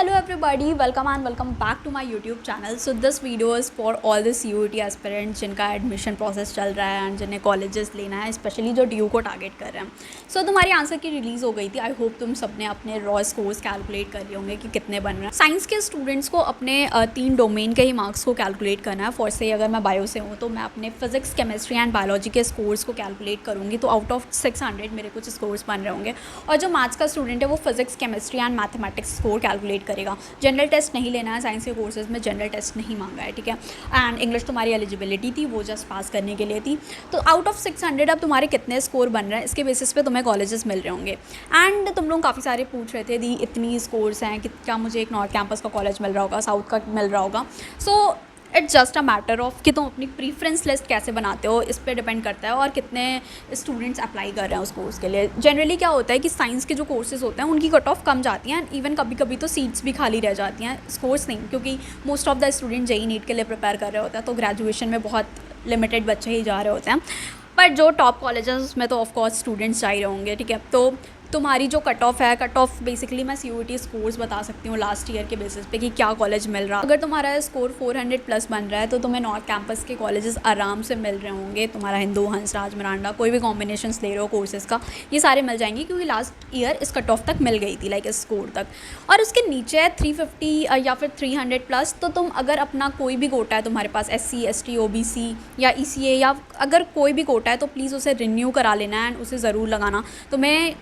hello everybody, welcome and welcome back to my YouTube channel. So this video is for all the CUET aspirants जिनका admission process चल रहा है and जिन्हें colleges लेना है, specially जो DU को टारगेट कर रहे हैं. सो तुम्हारी आंसर की रिलीज़ हो गई थी. आई होप तुम सबने अपने रॉ स्कोर्स कैलकुलेट कर लिए होंगे कि कितने बन रहे हैं. साइंस के स्टूडेंट्स को अपने 3 डोमेन के ही मार्क्स को कैलकुलेट करना है. फॉर से अगर मैं बायो से हूँ तो मैं अपने फिजिक्स, केमिस्ट्री एंड बायोलॉजी के स्कोर्स को कैलकुलेट करूँगी. तो आउट ऑफ 600 मेरे कुछ स्कोर्स बन रहे होंगे. और जो मैथ्स का स्टूडेंट है वो physics, chemistry and mathematics score calculate करेगा. जनरल टेस्ट नहीं लेना है, साइंस के कोर्सेज में जनरल टेस्ट नहीं मांगा है, ठीक है. एंड इंग्लिश तुम्हारी एलिजिबिलिटी थी, वो जस्ट पास करने के लिए थी. तो आउट ऑफ 600 अब तुम्हारे कितने स्कोर बन रहे हैं, इसके बेसिस पे तुम्हें कॉलेजेस मिल रहे होंगे. एंड तुम लोग काफ़ी सारे पूछ रहे थे दी इतनी स्कोर्स हैं कि क्या मुझे एक नॉर्थ कैंपस का कॉलेज मिल रहा होगा, साउथ का मिल रहा होगा. So it's just a matter of कि तुम अपनी प्रीफ्रेंस लिस्ट कैसे बनाते हो, इस पर डिपेंड करता है. और कितने स्टूडेंट्स अप्लाई कर रहे हैं उस कोर्स के लिए. जनरली क्या होता है कि साइंस के जो कोर्सेज होते हैं उनकी कट ऑफ कम जाती हैं. इवन कभी कभी तो सीट्स भी खाली रह जाती हैं, स्कोर्स नहीं, क्योंकि most of the student JEE NEET के लिए प्रिपेयर कर रहे होते हैं. तो ग्रेजुएशन में बहुत लिमिटेड बच्चे ही जा रहे होते हैं. बट जो टॉप कॉलेजेस उसमें तो ऑफकोर्स स्टूडेंट्स जा ही होंगे, ठीक है. तो तुम्हारी जो कट ऑफ है, कट ऑफ बेसिकली मैं CUET स्कोर्स बता सकती हूँ लास्ट ईयर के बेसिस पे कि क्या कॉलेज मिल रहा है. अगर तुम्हारा स्कोर 400 प्लस बन रहा है तो तुम्हें नॉर्थ कैंपस के कॉलेजेस आराम से मिल रहे होंगे. तुम्हारा हिंदू, हंसराज, मिरांडा, कोई भी कॉम्बिनेशंस ले रहे हो कोर्सेज का, ये सारे मिल जाएंगे क्योंकि लास्ट ईयर इस कट ऑफ तक मिल गई थी, लाइक इस स्कोर तक. और उसके नीचे है 350 या फिर 300 प्लस. तो तुम अगर अपना कोई भी कोटा है तुम्हारे पास, SC, ST, OBC या ECA, या अगर कोई भी कोटा है तो प्लीज़ उसे रिन्यू करा लेना एंड उसे ज़रूर लगाना. तुम्हें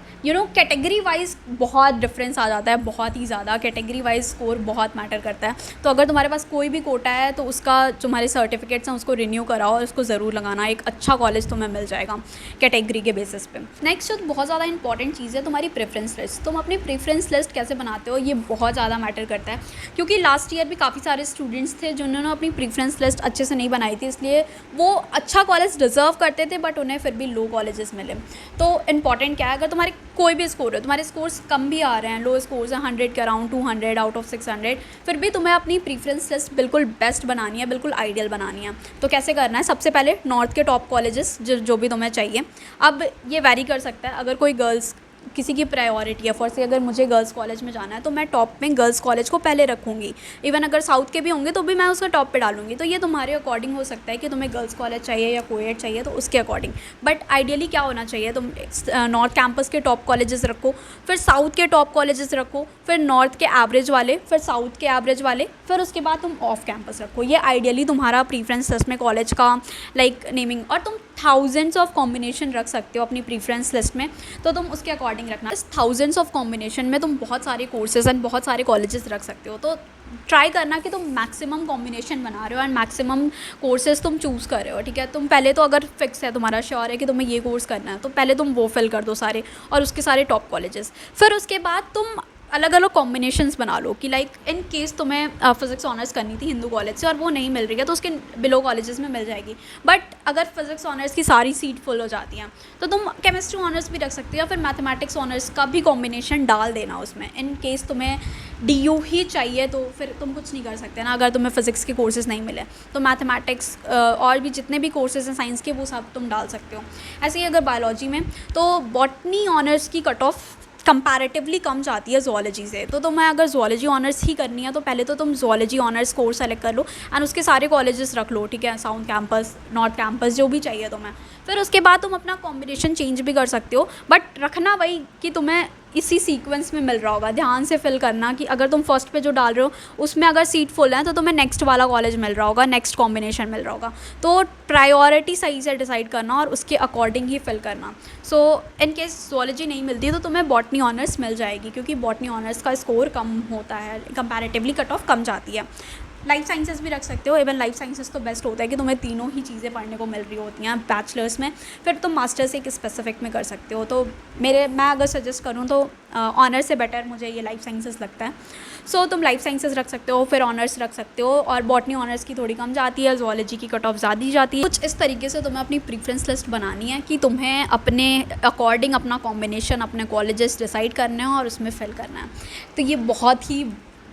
कैटेगरी वाइज बहुत डिफरेंस आ जाता है, बहुत ही ज़्यादा. कैटेगरी वाइज स्कोर बहुत मैटर करता है. तो अगर तुम्हारे पास कोई भी कोटा है तो उसका तुम्हारे सर्टिफिकेट्स हैं उसको रिन्यू कराओ और उसको ज़रूर लगाना. एक अच्छा कॉलेज तुम्हें मिल जाएगा कैटेगरी के बेसिस पे. नेक्स्ट जो बहुत ज़्यादा इंपॉर्टेंट चीज़ है तुम्हारी प्रेफरेंस लिस्ट. तुम अपनी प्रेफरेंस लिस्ट कैसे बनाते हो ये बहुत ज़्यादा मैटर करता है, क्योंकि लास्ट ईयर भी काफ़ी सारे स्टूडेंट्स थे जिन्होंने अपनी प्रेफरेंस लिस्ट अच्छे से नहीं बनाई थी, इसलिए वो अच्छा कॉलेज डिज़र्व करते थे बट उन्हें फिर भी लो कॉलेजेस मिले. तो इंपॉर्टेंट क्या है, अगर तुम्हारे कोई भी स्कोर है, तुम्हारे स्कोर्स कम भी आ रहे हैं, लो स्कोर्स हैं 100 के अराउंड, 200 आउट ऑफ 600, फिर भी तुम्हें अपनी प्रीफ्रेंस लिस्ट बिल्कुल बेस्ट बनानी है, बिल्कुल आइडियल बनानी है. तो कैसे करना है, सबसे पहले नॉर्थ के टॉप कॉलेजेस जो भी तुम्हें चाहिए. अब ये वैरी कर सकता है, अगर कोई गर्ल्स किसी की प्रायोरिटी है, फॉर से अगर मुझे गर्ल्स कॉलेज में जाना है तो मैं टॉप में गर्ल्स कॉलेज को पहले रखूँगी. इवन अगर साउथ के भी होंगे तो भी मैं उसका टॉप पे डालूंगी. तो ये तुम्हारे अकॉर्डिंग हो सकता है कि तुम्हें गर्ल्स कॉलेज चाहिए या कोएड चाहिए, तो उसके अकॉर्डिंग. बट आइडियली क्या होना चाहिए, तुम नॉर्थ कैंपस के टॉप कॉलेजेस रखो, फिर साउथ के टॉप कॉलेजेस रखो, फिर नॉर्थ के एवरेज वाले, फिर साउथ के एवरेज वाले, फिर उसके बाद तुम ऑफ कैंपस रखो. ये आइडियली तुम्हारा प्रीफ्रेंस लिस्ट में कॉलेज का लाइक नेमिंग. और तुम थाउजेंड्स ऑफ कॉम्बिनेशन रख सकते हो अपनी प्रीफ्रेंस लिस्ट में, तो तुम उसके अकॉर्डिंग रखना. इस थाउजेंड्स ऑफ कॉम्बिनेशन में तुम बहुत सारे कोर्सेज एंड बहुत सारे कॉलेजेस रख सकते हो. तो ट्राई करना कि तुम मैक्सिमम कॉम्बिनेशन बना रहे हो एंड मैक्सिमम कोर्सेज तुम चूज़ कर रहे हो, ठीक है. तुम पहले तो अगर फिक्स है, तुम्हारा श्योर है कि तुम्हें ये कोर्स करना है, तो पहले तुम वो फिल कर दो सारे और उसके सारे टॉप कॉलेजेस. फिर उसके बाद तुम अलग अलग कॉम्बिनेशंस बना लो कि लाइक इन केस तुम्हें फिज़िक्स ऑनर्स करनी थी हिंदू कॉलेज से और वो नहीं मिल रही है तो उसके बिलो कॉलेजेस में मिल जाएगी. बट अगर फिज़िक्स ऑनर्स की सारी सीट फुल हो जाती हैं तो तुम केमिस्ट्री ऑनर्स भी रख सकते हो या फिर मैथमेटिक्स ऑनर्स का भी कॉम्बिनेशन डाल देना उसमें. इन केस तुम्हें DU ही चाहिए तो फिर तुम कुछ नहीं कर सकते ना. अगर तुम्हें फ़िज़िक्स के कोर्सेज़ नहीं मिले तो मैथमेटिक्स और भी जितने भी कोर्सेज़ हैं साइंस के वो सब तुम डाल सकते हो. ऐसे ही अगर बायोलॉजी में तो बॉटनी ऑनर्स की कट ऑफ कंपैरेटिवली कम जाती है ज़ुआलॉजी से. तो तुम्हें अगर ज़ुआलॉजी ऑनर्स ही करनी है तो पहले तो तुम ज़ुआलॉजी ऑनर्स कोर्स सेलेक्ट कर लो एंड उसके सारे कॉलेजेस रख लो, ठीक है. साउथ कैंपस, नॉर्थ कैंपस, जो भी चाहिए तुम्हें. फिर उसके बाद तुम अपना कॉम्बिनेशन चेंज भी कर सकते हो, बट रखना वही कि तुम्हें इसी सीक्वेंस में मिल रहा होगा. ध्यान से फिल करना कि अगर तुम फर्स्ट पे जो डाल रहे हो उसमें अगर सीट फुल है तो तुम्हें नेक्स्ट वाला कॉलेज मिल रहा होगा, नेक्स्ट कॉम्बिनेशन मिल रहा होगा. तो प्रायोरिटी सही से डिसाइड करना और उसके अकॉर्डिंग ही फिल करना. सो इन केस ज़ुआलॉजी नहीं मिलती तो तुम्हें बॉटनी ऑनर्स मिल जाएगी, क्योंकि बॉटनी ऑनर्स का स्कोर कम होता है, कंपैरेटिवली कट ऑफ कम जाती है. लाइफ साइंसेस भी रख सकते हो. इवन लाइफ साइंसेस तो बेस्ट होता है कि तुम्हें तीनों ही चीज़ें पढ़ने को मिल रही होती हैं बैचलर्स में. फिर तुम मास्टर्स एक स्पेसिफिक में कर सकते हो. तो मैं अगर सजेस्ट करूँ तो ऑनर्स से बेटर मुझे ये लाइफ साइंसेस लगता है. सो तुम लाइफ साइंसेस रख सकते हो, फिर ऑनर्स रख सकते हो. और बॉटनी ऑनर्स की थोड़ी कम जाती है, ज़ुआलॉजी की कट ऑफ ज़्यादा जाती है. कुछ इस तरीके से तुम्हें अपनी प्रीफ्रेंस लिस्ट बनानी है कि तुम्हें अपने अकॉर्डिंग अपना कॉम्बिनेशन, अपने कॉलेजेस डिसाइड करने हैं और उसमें फिल करना है. तो ये बहुत ही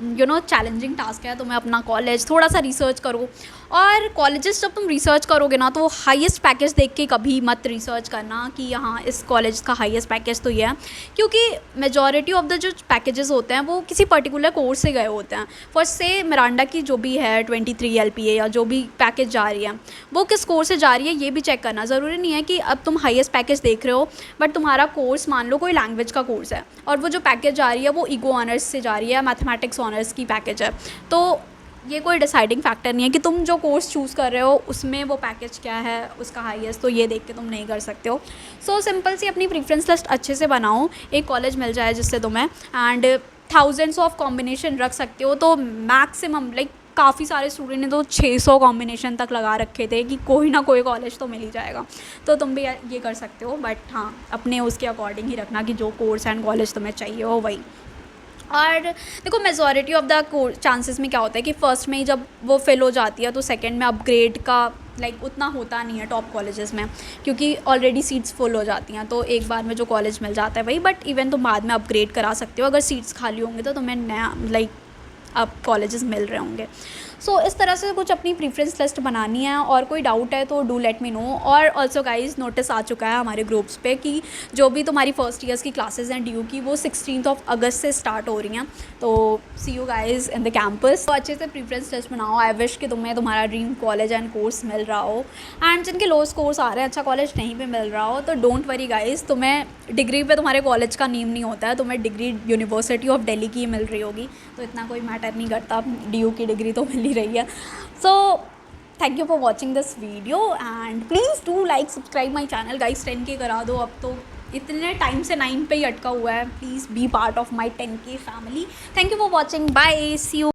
चैलेंजिंग टास्क है तुम्हें अपना कॉलेज थोड़ा सा रिसर्च करो। और कॉलेजेस जब तुम रिसर्च करोगे ना तो हाईएस्ट पैकेज देख के कभी मत रिसर्च करना कि यहाँ इस कॉलेज का हाईएस्ट पैकेज तो ये है, क्योंकि मेजॉरिटी ऑफ द जो पैकेजेस होते हैं वो किसी पर्टिकुलर कोर्स से गए होते हैं। फर्स्ट से मिरांडा की जो भी है 23 LPA या जो भी पैकेज जा रही है वो किस कोर्स से जा रही है ये भी चेक करना। ज़रूरी नहीं है कि अब तुम हाईएस्ट पैकेज देख रहे हो बट तुम्हारा कोर्स मान लो कोई लैंग्वेज का कोर्स है और वो जो पैकेज जा रही है वो ईगो ऑनर्स से जा रही है, मैथमेटिक्स ऑनर्स की पैकेज है, तो ये कोई डिसाइडिंग फैक्टर नहीं है कि तुम जो कोर्स चूज़ कर रहे हो उसमें वो पैकेज क्या है उसका हाईएस्ट, तो ये देख के तुम नहीं कर सकते हो। सो सिंपल सी अपनी प्रेफरेंस लिस्ट अच्छे से बनाओ, एक कॉलेज मिल जाए जिससे तुम्हें एंड थाउजेंड्स ऑफ कॉम्बिनेशन रख सकते हो। तो मैक्सिमम लाइक काफ़ी सारे स्टूडेंट ने तो 600 कॉम्बिनेशन तक लगा रखे थे कि कोई ना कोई कॉलेज तो मिल ही जाएगा, तो तुम भी ये कर सकते हो। बट हाँ, अपने उसके अकॉर्डिंग ही रखना कि जो कोर्स एंड कॉलेज तुम्हें चाहिए हो वही। और देखो मेजॉरिटी ऑफ द चांसेस में क्या होता है कि फ़र्स्ट में ही जब वो फिल हो जाती है तो सेकंड में अपग्रेड का लाइक उतना होता नहीं है टॉप कॉलेजेस में, क्योंकि ऑलरेडी सीट्स फुल हो जाती हैं, तो एक बार में जो कॉलेज मिल जाता है वही। बट इवन तुम बाद में अपग्रेड करा सकते हो, अगर सीट्स खाली होंगे तो तुम्हें नया लाइक अब कॉलेजेस मिल रहे होंगे। सो इस तरह से कुछ अपनी प्रेफरेंस लिस्ट बनानी है, और कोई डाउट है तो डू लेट मी नो। और ऑल्सो गाइज नोटिस आ चुका है हमारे ग्रुप्स पे कि जो भी तुम्हारी फर्स्ट ईयर्स की क्लासेस हैं ड्यू की वो 16 अगस्त से स्टार्ट हो रही हैं, तो see you guys in the campus. तो अच्छे से प्रेफरेंस लिस्ट बनाओ। आई विश कि तुम्हें तुम्हारा ड्रीम कॉलेज एंड कोर्स मिल रहा हो, एंड जिनके लो स्कोर्स आ रहे हैं, अच्छा कॉलेज नहीं भी मिल रहा हो तो डोंट वरी गाइज, तुम्हें डिग्री पे तुम्हारे कॉलेज का नेम नहीं होता है, तुम्हें डिग्री यूनिवर्सिटी ऑफ दिल्ली की मिल रही होगी, तो इतना कोई मैटर नहीं करता, DU की डिग्री तो मिल ही रही है। So thank you for watching this video and please do like subscribe my channel guys। 10K करा दो, अब तो इतने टाइम से 9 पे ही अटका हुआ है। Please be part of my 10K family. Thank you for watching, bye, see you.